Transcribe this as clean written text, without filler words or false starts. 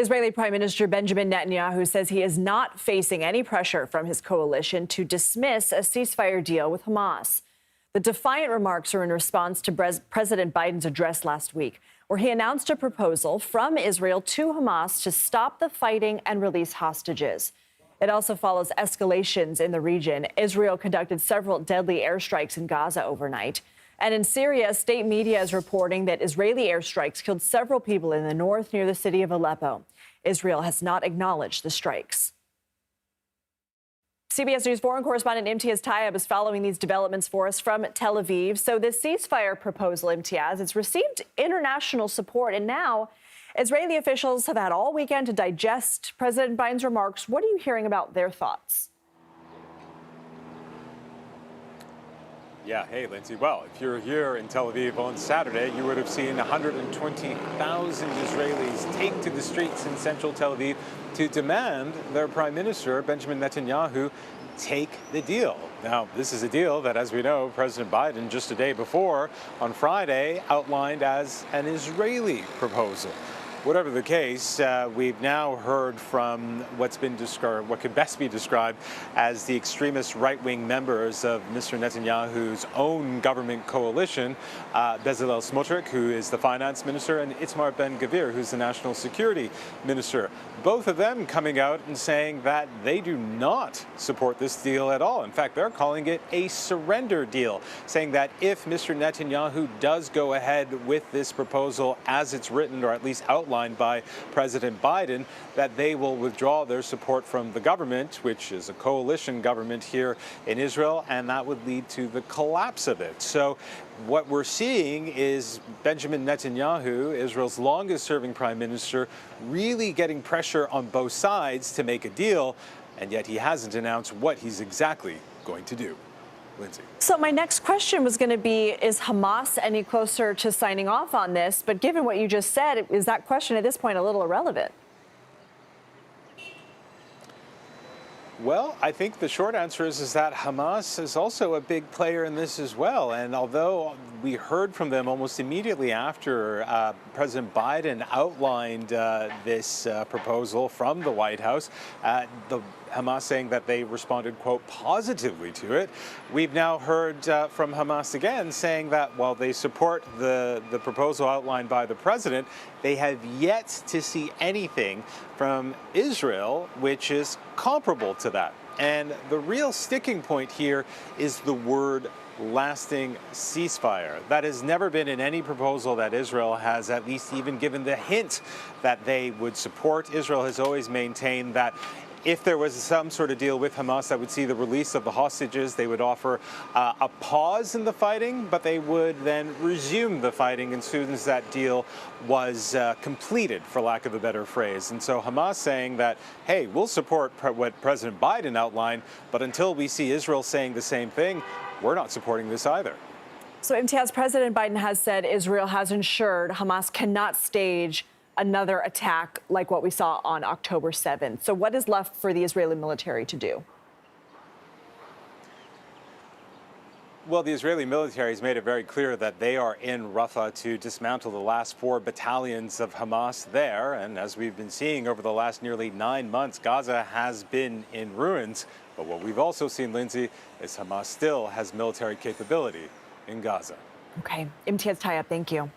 Israeli Prime Minister Benjamin Netanyahu says he is not facing any pressure from his coalition to dismiss a ceasefire deal with Hamas. The defiant remarks are in response to President Biden's address last week, where he announced a proposal from Israel to Hamas to stop the fighting and release hostages. It also follows escalations in the region. Israel conducted several deadly airstrikes in Gaza overnight. And in Syria, state media is reporting that Israeli airstrikes killed several people in the north near the city of Aleppo. Israel has not acknowledged the strikes. CBS News foreign correspondent Imtiaz Tyab is following these developments for us from Tel Aviv. So this ceasefire proposal, Imtiaz, it's received international support, and now Israeli officials have had all weekend to digest President Biden's remarks. What are you hearing about their thoughts? Yeah, hey, Lindsay. Well, if you're here in Tel Aviv on Saturday, you would have seen 120,000 Israelis take to the streets in central Tel Aviv to demand their Prime Minister, Benjamin Netanyahu, take the deal. Now, this is a deal that, as we know, President Biden just a day before, on Friday, outlined as an Israeli proposal. Whatever the case, we've now heard from what could best be described as the extremist right-wing members of Mr. Netanyahu's own government coalition, Bezalel Smotrich, who is the finance minister, and Itamar Ben-Gvir, who's the national security minister. Both of them coming out and saying that they do not support this deal at all. In fact, they're calling it a surrender deal, saying that if Mr. Netanyahu does go ahead with this proposal as it's written, or at least outlined by President Biden, that they will withdraw their support from the government, which is a coalition government here in Israel, and that would lead to the collapse of it. So what we're seeing is Benjamin Netanyahu, Israel's longest-serving prime minister, really getting pressure on both sides to make a deal, and yet he hasn't announced what he's exactly going to do. Lindsay. So my next question was going to be, is Hamas any closer to signing off on this? But given what you just said, is that question at this point a little irrelevant? Well, I think the short answer is that Hamas is also a big player in this as well. And although we heard from them almost immediately after President Biden outlined this proposal from the White House, the Hamas saying that they responded, quote, positively to it. We've now heard from Hamas again saying that while they support the proposal outlined by the president, they have yet to see anything from Israel which is comparable to that. And the real sticking point here is the word lasting ceasefire. That has never been in any proposal that Israel has at least even given the hint that they would support. Israel has always maintained that if there was some sort of deal with Hamas that would see the release of the hostages, they would offer a pause in the fighting, but they would then resume the fighting as soon as that deal was completed, for lack of a better phrase. And so Hamas saying that, hey, we'll support what President Biden outlined, but until we see Israel saying the same thing, we're not supporting this either. So, Imtiaz, President Biden has said Israel has ensured Hamas cannot stage another attack like what we saw on October 7th. So what is left for the Israeli military to do? Well, the Israeli military has made it very clear that they are in Rafah to dismantle the last 4 battalions of Hamas there. And as we've been seeing over the last nearly 9 months, Gaza has been in ruins. But what we've also seen, Lindsay, is Hamas still has military capability in Gaza. Okay. Imtiaz Tyab, thank you.